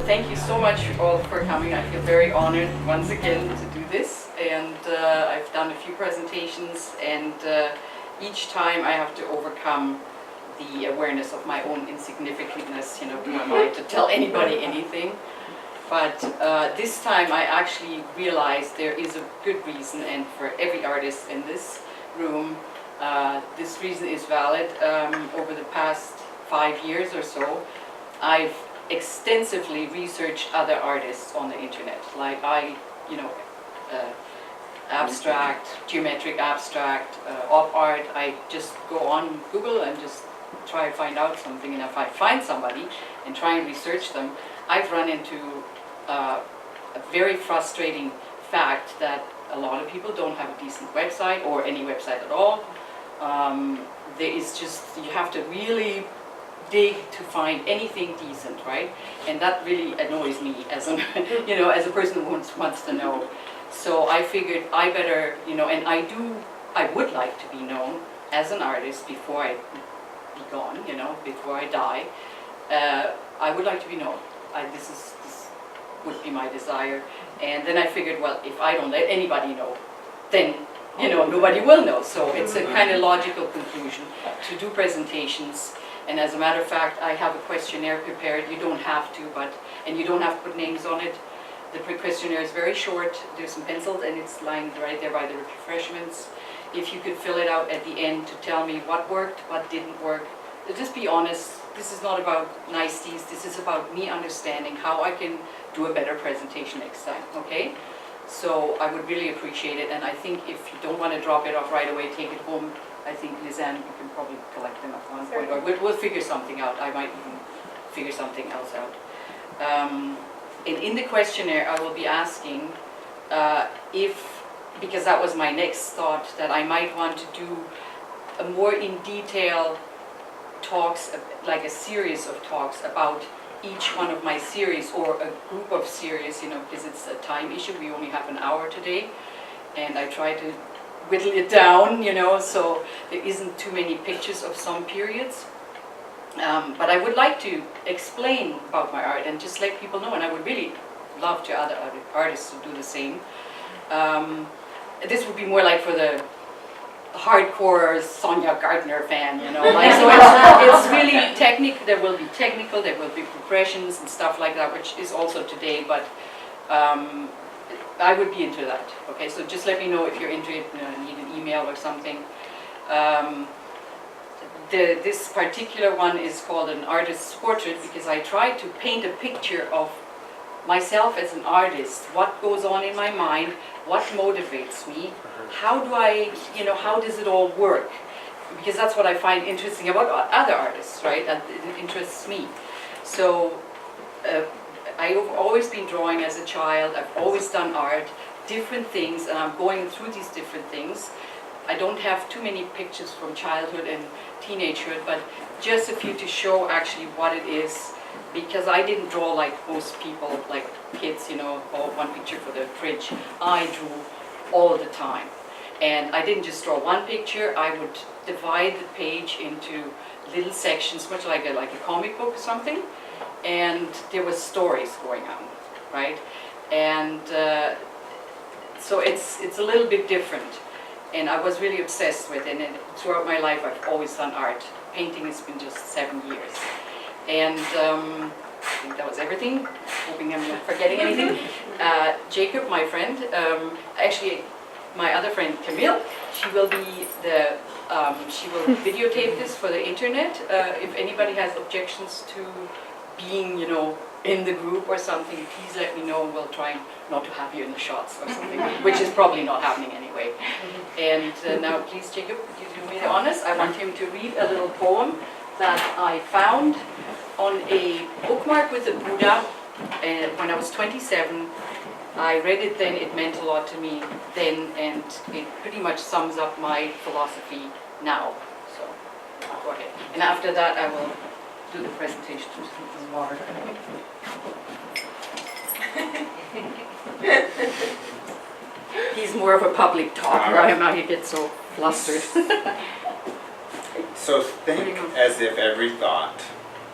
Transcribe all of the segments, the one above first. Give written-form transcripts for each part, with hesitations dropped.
thank you so much all for coming. I feel very honored once again to do this, and I've done a few presentations, and each time I have to overcome the awareness of my own insignificantness. You know, who am I to tell anybody anything? But this time I actually realized there is a good reason, and for every artist in this room, this reason is valid. Over the past 5 years or so, I've extensively researched other artists on the internet. Like abstract, geometric abstract, op art. I just go on Google and just try to find out something, and if I find somebody and try and research them, I've run into a very frustrating fact that a lot of people don't have a decent website or any website at all. There is just, you have to really dig to find anything decent, right? And that really annoys me as a, as a person who wants to know. So I figured I better, and I would like to be known as an artist before I be gone, before I die. I would like to be known. This would be my desire. And then I figured, well, if I don't let anybody know, then nobody will know. So it's a kind of logical conclusion to do presentations. And as a matter of fact, I have a questionnaire prepared. You don't have to, and you don't have to put names on it. The questionnaire is very short. There's some pencils, and it's lined right there by the refreshments. If you could fill it out at the end to tell me what worked, what didn't work. Just be honest. This is not about niceties. This is about me understanding how I can do a better presentation next time, okay? So I would really appreciate it, and I think if you don't want to drop it off right away, take it home. I think, Lizanne, you can probably collect them at one point, or we'll figure something out. I might even figure something else out. And in the questionnaire, I will be asking because that was my next thought, that I might want to do a more in detail talks, like a series of talks about each one of my series, or a group of series, because it's a time issue. We only have an hour today, and I try to whittle it down, so there isn't too many pictures of some periods. But I would like to explain about my art and just let people know, and I would really love to other artists to do the same. This would be more like for the hardcore Sonja Gartner fan, so it's really technical. There will be technical, there will be progressions and stuff like that, which is also today, but I would be into that. Okay, so just let me know if you're into it, need an email or something. This particular one is called an artist's portrait, because I try to paint a picture of myself as an artist, what goes on in my mind, what motivates me, how do I, how does it all work? Because that's what I find interesting about other artists, right? That it interests me. So I've always been drawing as a child. I've always done art, different things, and I'm going through these different things. I don't have too many pictures from childhood and teenagehood, but just a few to show actually what it is. Because I didn't draw like most people, like kids, or one picture for the fridge. I drew all the time. And I didn't just draw one picture. I would divide the page into little sections, much like a comic book or something. And there were stories going on, right? And so it's a little bit different. And I was really obsessed with it. And throughout my life, I've always done art. Painting has been just 7 years. And I think that was everything. Hoping I'm not forgetting anything. Jacob, my friend, actually my other friend Camille, she will be she will videotape this for the internet. If anybody has objections to being, in the group or something, please let me know. We'll try not to have you in the shots or something, which is probably not happening anyway. And now, please, Jacob, would you do me the honors? I want him to read a little poem that I found on a bookmark with the Buddha when I was 27. I read it then, it meant a lot to me then, and it pretty much sums up my philosophy now. So, go ahead. And after that, I will do the presentation. He's more of a public talker. I'm not, he gets so flustered. So think as if every thought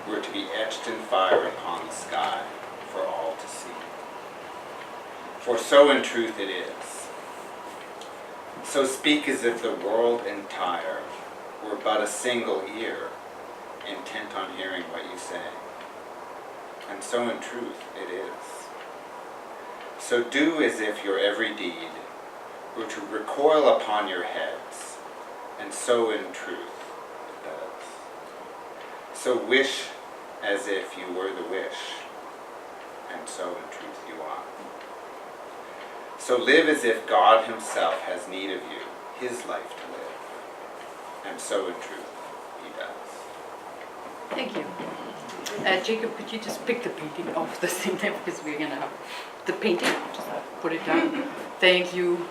were to be etched in fire upon the sky, for to see. For so in truth it is. So speak as if the world entire were but a single ear, intent on hearing what you say. And so in truth it is. So do as if your every deed were to recoil upon your heads, and so in truth it does. So wish as if you were the wish, and so in truth you are. So live as if God himself has need of you, his life to live, and so in truth he does. Thank you. Jacob, could you just pick the painting off the thing there, because we're going to have the painting, just put it down. Thank you.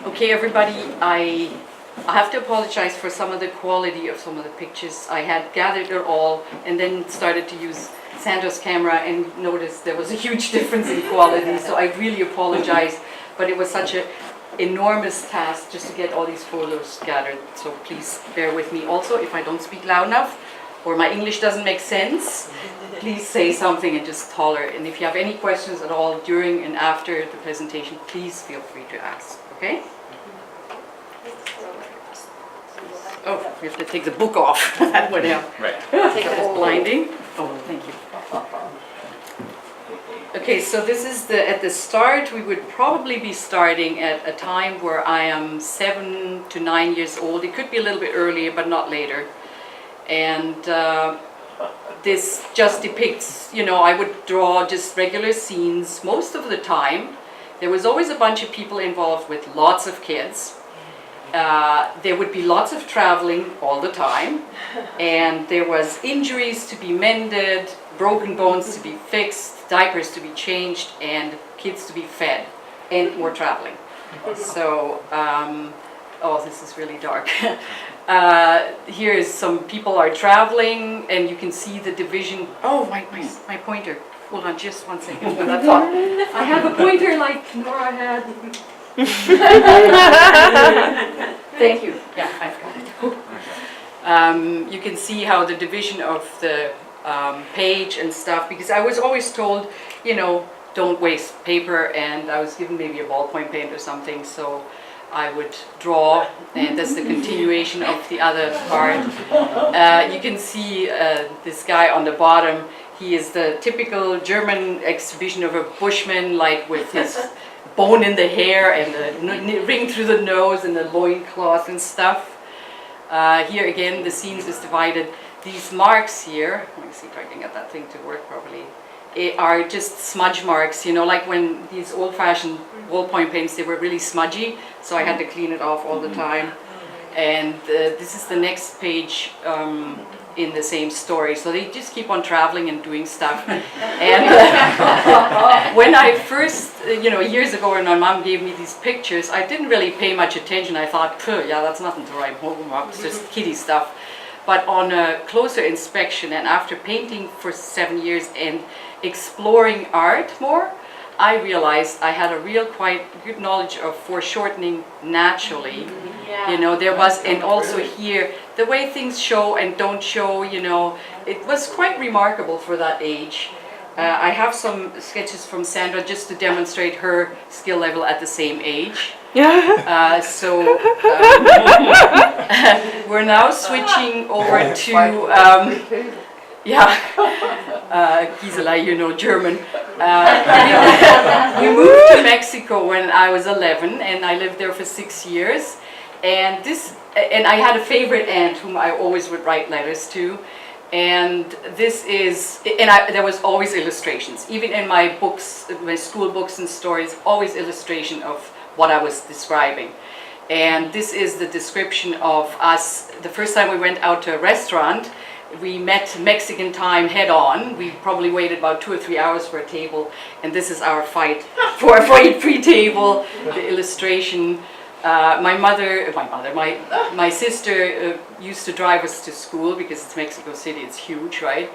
Okay, everybody, I have to apologize for some of the quality of some of the pictures. I had gathered it all and then started to use Sandra's camera and noticed there was a huge difference in quality, so I really apologize, but it was such an enormous task just to get all these photos gathered, so please bear with me. Also, if I don't speak loud enough or my English doesn't make sense, please say something and just holler. And if you have any questions at all during and after the presentation, please feel free to ask, okay? Oh, we have to take the book off. That would help. Right. It's blinding. Oh, thank you. Okay, so this is at the start. We would probably be starting at a time where I am 7 to 9 years old. It could be a little bit earlier, but not later. And this just depicts, I would draw just regular scenes most of the time. There was always a bunch of people involved with lots of kids. There would be lots of traveling all the time, and there was injuries to be mended, broken bones to be fixed, diapers to be changed, and kids to be fed, and more traveling. So, oh, this is really dark. Here is some people are traveling, and you can see the division. Oh, my pointer. Hold on just one second. That's all. I have a pointer like Nora had. Thank you. Yeah, I've got it. You can see how the division of the page and stuff, because I was always told, don't waste paper, and I was given maybe a ballpoint pen or something, so I would draw, and that's the continuation of the other part. You can see this guy on the bottom. He is the typical German exhibition of a bushman, like with his bone in the hair and the ring through the nose and the loincloth and stuff. Here again, the scenes is divided. These marks here, let me see if I can get that thing to work properly, are just smudge marks, like when these old-fashioned ballpoint pens, they were really smudgy, so I had to clean it off all the time. And this is the next page in the same story. So they just keep on traveling and doing stuff. And when I first, years ago when my mom gave me these pictures, I didn't really pay much attention. I thought, yeah, that's nothing to write home about, it's just kiddie stuff. But on a closer inspection, and after painting for 7 years and exploring art more, I realized I had a real quite good knowledge of foreshortening naturally. Yeah. There was, and also here, the way things show and don't show, it was quite remarkable for that age. I have some sketches from Sandra just to demonstrate her skill level at the same age. We're now switching over to, Gisela, German. We moved to Mexico when I was 11, and I lived there for 6 years. And I had a favorite aunt whom I always would write letters to. And there was always illustrations. Even in my books, my school books and stories, always illustration of what I was describing. And this is the description of us. The first time we went out to a restaurant, we met Mexican time head on. We probably waited about 2 or 3 hours for a table. And this is our fight for a free table, the illustration. My sister used to drive us to school because it's Mexico City, it's huge, right?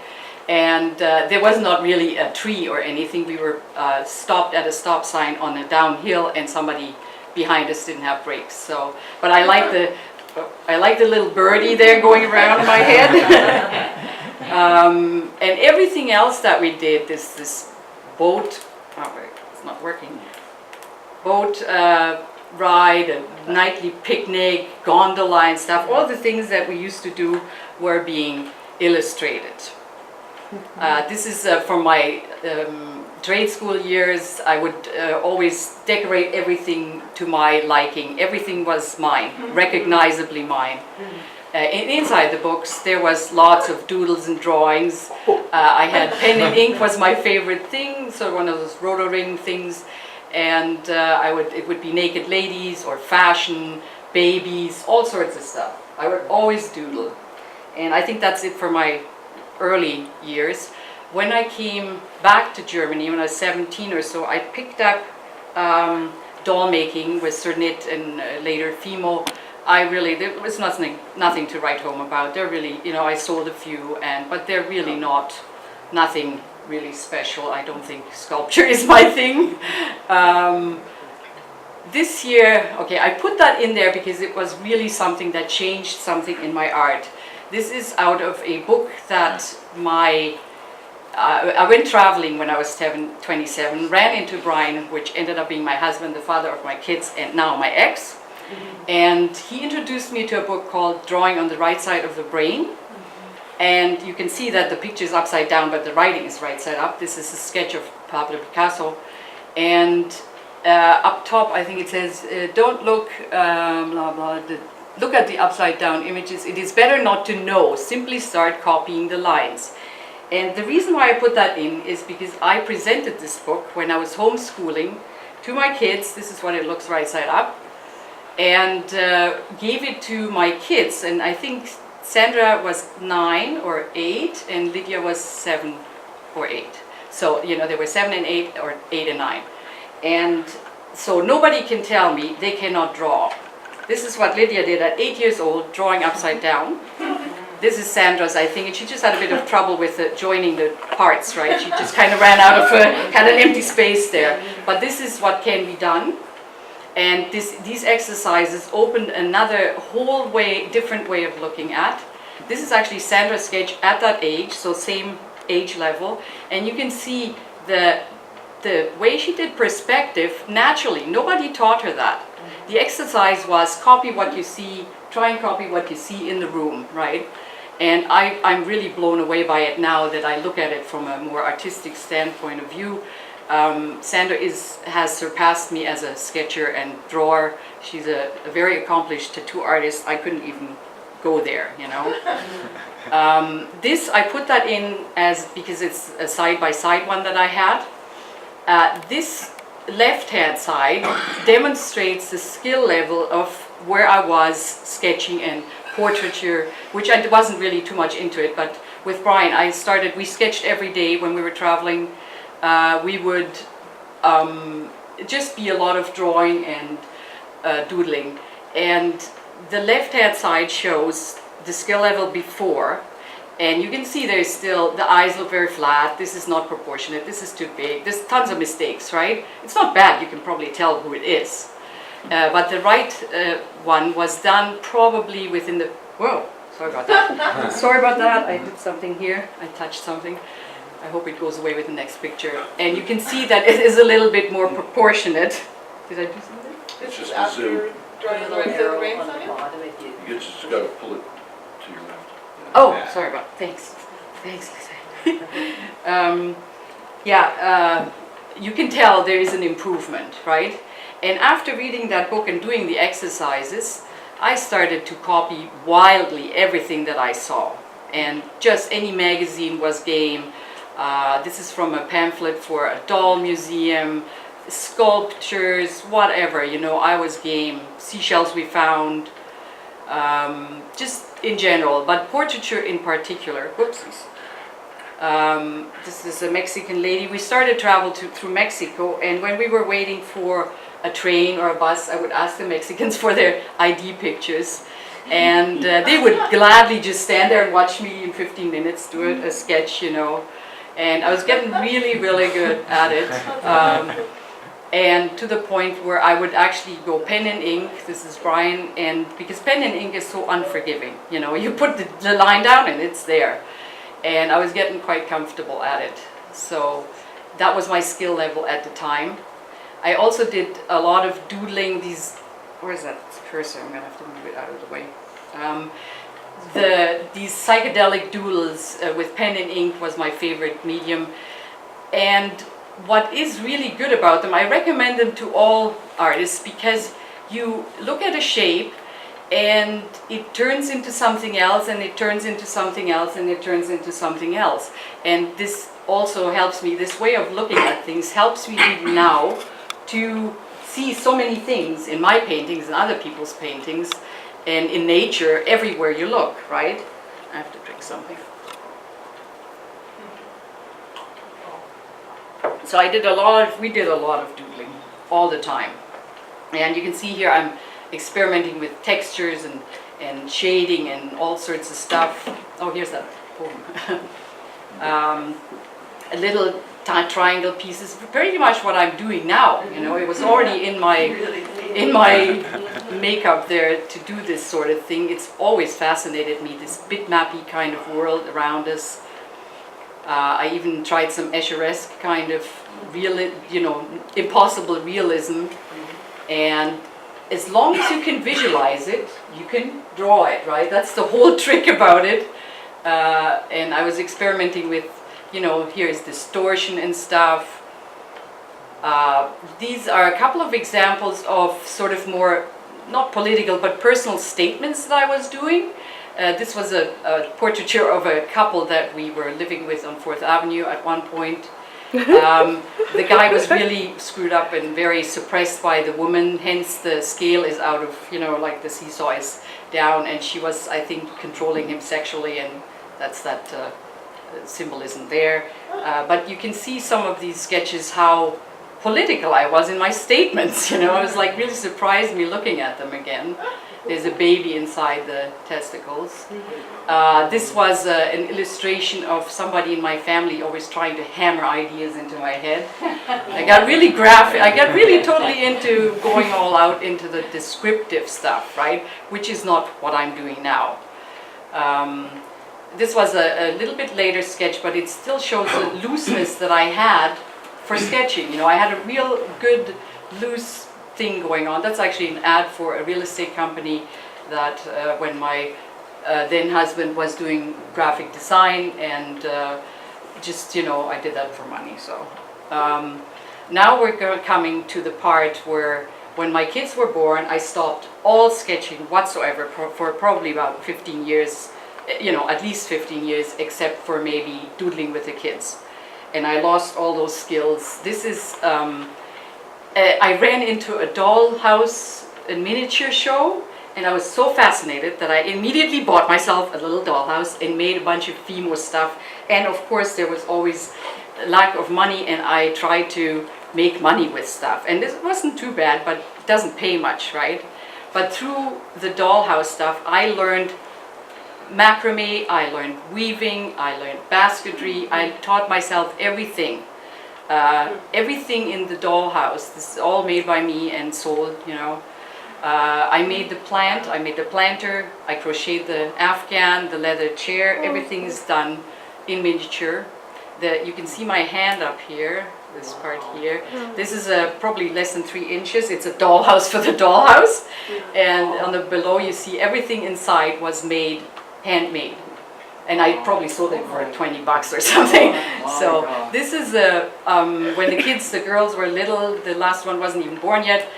And there was not really a tree or anything. We were stopped at a stop sign on a downhill, and somebody behind us didn't have brakes. So, but I like the little birdie there going around my head. And everything else that we did, this boat, oh wait, it's not working, boat ride, a nightly picnic, gondola and stuff. All the things that we used to do were being illustrated. This is from my trade school years. I would always decorate everything to my liking. Everything was mine, recognizably mine. Inside the books there was lots of doodles and drawings. I had pen and ink was my favorite thing, so one of those roto-ring things, and it would be naked ladies or fashion, babies, all sorts of stuff. I would always doodle, and I think that's it for my early years. When I came back to Germany when I was 17 or so, I picked up doll making with Cernit and later Fimo. There was nothing to write home about. They're really, I sold a few, but they're really nothing really special. I don't think sculpture is my thing. This year, okay, I put that in there because it was really something that changed something in my art. This is out of a book that I went traveling when I was 27, ran into Brian, which ended up being my husband, the father of my kids, and now my ex. And he introduced me to a book called Drawing on the Right Side of the Brain. And you can see that the picture is upside down, but the writing is right side up. This is a sketch of Pablo Picasso. And up top, I think it says, don't look, blah, blah, look at the upside down images. It is better not to know. Simply start copying the lines. And the reason why I put that in is because I presented this book when I was homeschooling to my kids. This is what it looks right side up. And gave it to my kids, and I think Sandra was 9 or 8 and Lydia was 7 or 8. So, they were 7 and 8 or 8 and 9. And so nobody can tell me they cannot draw. This is what Lydia did at 8 years old, drawing upside down. This is Sandra's, I think, and she just had a bit of trouble with joining the parts, right? She just kind of ran out of, had an empty space there. But this is what can be done. And these exercises opened another different way of looking at. This is actually Sandra's sketch at that age, so same age level. And you can see the way she did perspective naturally. Nobody taught her that. The exercise was copy what you see, try and copy what you see in the room, right? And I'm really blown away by it now that I look at it from a more artistic standpoint of view. Sandra has surpassed me as a sketcher and drawer. She's a very accomplished tattoo artist. I couldn't even go there, This, I put that in because it's a side-by-side one that I had. This left-hand side demonstrates the skill level of where I was sketching and portraiture, which I wasn't really too much into it, but with Brian, we sketched every day when we were traveling. We would just be a lot of drawing and doodling. And the left-hand side shows the skill level before. And you can see there's still, the eyes look very flat. This is not proportionate. This is too big. There's tons of mistakes, right? It's not bad. You can probably tell who it is. But the right one was done probably within the... Whoa, sorry about that. Sorry about that. I did something here. I touched something. I hope it goes away with the next picture. And you can see that it is a little bit more proportionate. Did I do something? It's just a zoom. Drawing on the right side of the brain, Sonja? You just got to pull it to your left. Oh, sorry about that. Thanks, Lisa. You can tell there is an improvement, right? And after reading that book and doing the exercises, I started to copy wildly everything that I saw. And just any magazine was game. This is from a pamphlet for a doll museum, sculptures, whatever, I was game. Seashells we found, just in general, but portraiture in particular. Whoopsies. This is a Mexican lady. We started travel through Mexico, and when we were waiting for a train or a bus, I would ask the Mexicans for their ID pictures. And they would gladly just stand there and watch me in 15 minutes do a sketch, And I was getting really, really good at it. And to the point where I would actually go pen and ink. This is Brian, and because pen and ink is so unforgiving, you put the line down and it's there. And I was getting quite comfortable at it. So that was my skill level at the time. I also did a lot of doodling. Where is that cursor? I'm gonna have to move it out of the way. These psychedelic doodles with pen and ink was my favorite medium. And what is really good about them, I recommend them to all artists, because you look at a shape and it turns into something else, and it turns into something else, and it turns into something else. And this also helps me, this way of looking at things helps me even now to see so many things in my paintings and other people's paintings, and in nature, everywhere you look, right? I have to drink something. So we did a lot of doodling all the time. And you can see here I'm experimenting with textures and shading and all sorts of stuff. Oh, here's that poem. A little triangle pieces, pretty much what I'm doing now. You know, it was already in my makeup there to do this sort of thing. It's always fascinated me, this bitmappy kind of world around us. I even tried some Escheresque kind of impossible realism. And as long as you can visualize it, you can draw it, right? That's the whole trick about it. And I was experimenting with, here's distortion and stuff. These are a couple of examples of sort of more, not political, but personal statements that I was doing. This was a portraiture of a couple that we were living with on 4th Avenue at one point. The guy was really screwed up and very suppressed by the woman, hence the scale is out of, like the seesaw is down, and she was, I think, controlling him sexually, and that's that symbolism there. But you can see some of these sketches how political I was in my statements, It was like really surprised me looking at them again. There's a baby inside the testicles. This was an illustration of somebody in my family always trying to hammer ideas into my head. I got really graphic, I got really totally into going all out into the descriptive stuff, right? Which is not what I'm doing now. This was a little bit later sketch, but it still shows the looseness that I had for sketching. I had a real good loose thing going on. That's actually an ad for a real estate company that when my then husband was doing graphic design, and I did that for money. So now we're coming to the part where when my kids were born, I stopped all sketching whatsoever for probably about 15 years, at least 15 years, except for maybe doodling with the kids. And I lost all those skills. This is I ran into a dollhouse, a miniature show, and I was so fascinated that I immediately bought myself a little dollhouse and made a bunch of Fimo stuff. And of course there was always lack of money, and I tried to make money with stuff. And this wasn't too bad, but it doesn't pay much, right? But through the dollhouse stuff, I learned macrame, I learned weaving, I learned basketry, I taught myself everything. Everything in the dollhouse, this is all made by me and sold, I made the plant, I made the planter, I crocheted the Afghan, the leather chair, everything is done in miniature. You can see my hand up here, this part here. This is probably less than 3 inches. It's a dollhouse for the dollhouse. And on the below you see everything inside was made, handmade. And I probably sold it for $20 or something. So this is when the girls were little, the last one wasn't even born yet.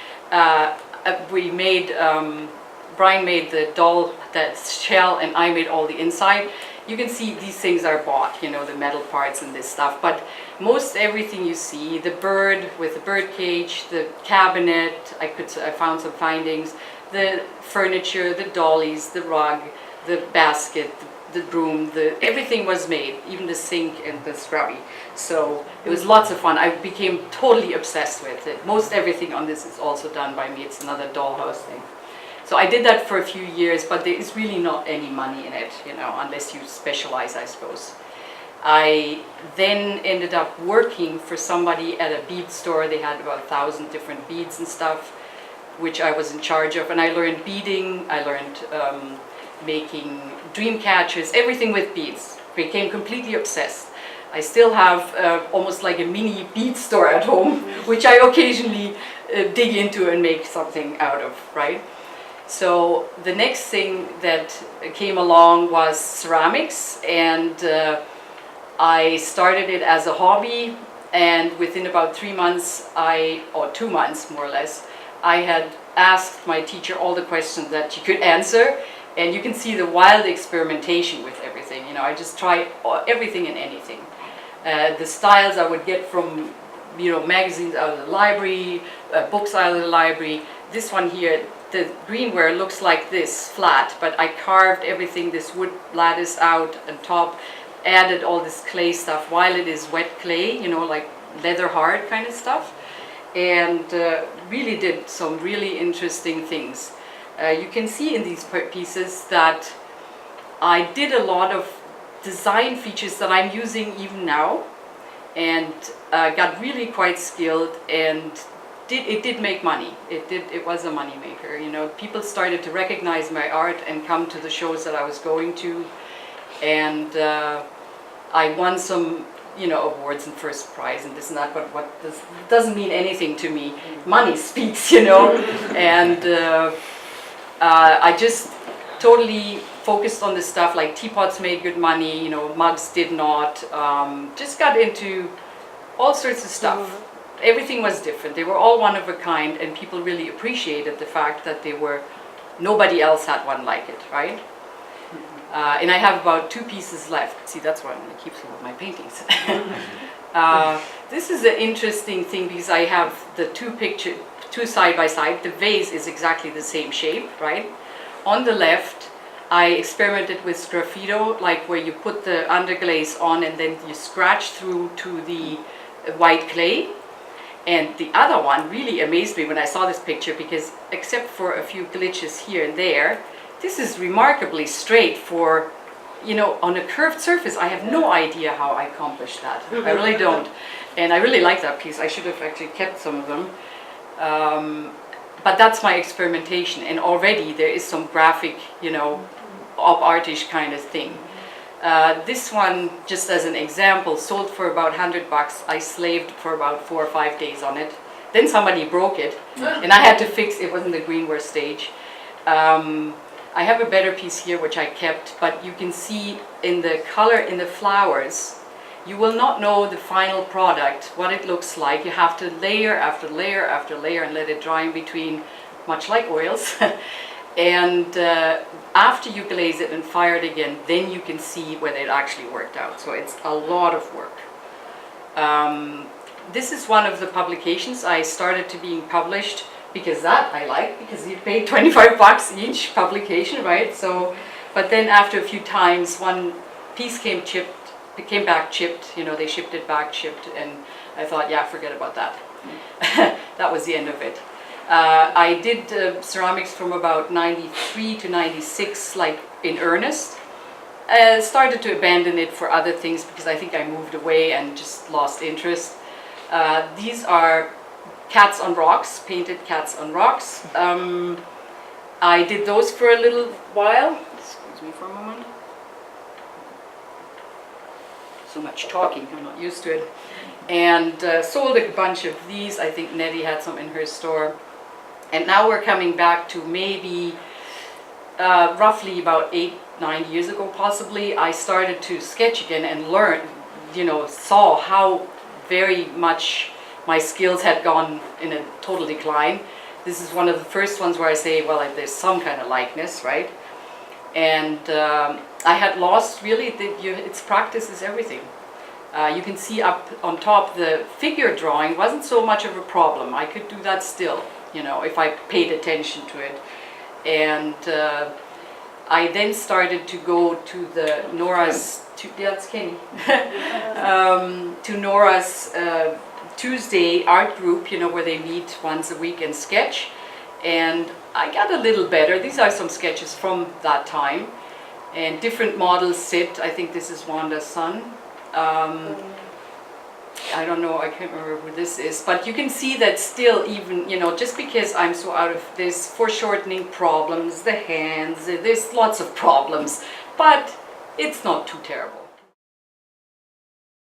Brian made the doll, that shell, and I made all the inside. You can see these things are bought, the metal parts and this stuff. But most everything you see, the bird with the bird cage, the cabinet, I found some findings, the furniture, the dollies, the rug, the basket, the broom, everything was made, even the sink and the scrubby. So it was lots of fun. I became totally obsessed with it. Most everything on this is also done by me. It's another dollhouse thing. So I did that for a few years, but there is really not any money in it, unless you specialize, I suppose. I then ended up working for somebody at a bead store. They had about 1,000 different beads and stuff, which I was in charge of. And I learned beading, I learned making dream catchers, everything with beads. Became completely obsessed. I still have almost like a mini bead store at home, which I occasionally dig into and make something out of, right? So the next thing that came along was ceramics, and I started it as a hobby, and within about 3 months, or 2 months more or less, I had asked my teacher all the questions that she could answer, and you can see the wild experimentation with everything. You know, I just tried everything and anything. The styles I would get from, you know, magazines out of the library, books out of the library. This one here, the greenware looks like this, flat, but I carved everything, this wood lattice out on top, added all this clay stuff while it is wet clay, you know, like leather hard kind of stuff, and really did some really interesting things. You can see in these pieces that I did a lot of design features that I'm using even now, and got really quite skilled, and it did make money. It was a money maker. You know, people started to recognize my art and come to the shows that I was going to, and I won some, you know, awards and first prize and this and that. But this doesn't mean anything to me. Money speaks, you know, and I just totally focused on this stuff. Like teapots made good money, you know, mugs did not. Just got into all sorts of stuff. Everything was different. They were all one of a kind, and people really appreciated the fact that nobody else had one like it, right? And I have about 2 pieces left. See, that's why I'm going to keep some of my paintings. This is an interesting thing because I have the 2 side by side. The vase is exactly the same shape, right? On the left, I experimented with sgraffito, like where you put the underglaze on and then you scratch through to the white clay. And the other one really amazed me when I saw this picture, because except for a few glitches here and there, this is remarkably straight for, you know, on a curved surface. I have no idea how I accomplished that. I really don't. And I really like that piece. I should have actually kept some of them. But that's my experimentation. And already there is some graphic, you know, op-artish kind of thing. This one, just as an example, sold for about $100. I slaved for about 4 or 5 days on it. Then somebody broke it, and I had to fix it. It wasn't the greenware stage. I have a better piece here, which I kept, but you can see in the color in the flowers, you will not know the final product, what it looks like. You have to layer after layer after layer and let it dry in between, much like oils. And after you glaze it and fire it again, then you can see whether it actually worked out. So it's a lot of work. This is one of the publications I started to being published, because that I like, because you pay $25 each publication, right? So, but then after a few times, one piece came back chipped, you know, they shipped it back chipped, and I thought, yeah, forget about that. That was the end of it. I did ceramics from about 93 to 96, like in earnest. Started to abandon it for other things because I think I moved away and just lost interest. These are cats on rocks, painted cats on rocks. I did those for a little while. Excuse me for a moment. So much talking, I'm not used to it. And sold a bunch of these. I think Nettie had some in her store. And now we're coming back to maybe roughly about 8-9 years ago, possibly. I started to sketch again and learn, you know, saw how very much my skills had gone in a total decline. This is one of the first ones where I say, well, there's some kind of likeness, right? And I had lost really, its practice is everything. You can see up on top the figure drawing wasn't so much of a problem. I could do that still, you know, if I paid attention to it. And I then started to go to the Nora's, that's Kenny, to Nora's Tuesday art group, you know, where they meet once a week and sketch. And I got a little better. These are some sketches from that time. And different models sit. I think this is Wanda's son. I don't know, I can't remember who this is, but you can see that still, even, you know, just because I'm so out of this, foreshortening problems, the hands, there's lots of problems, but it's not too terrible.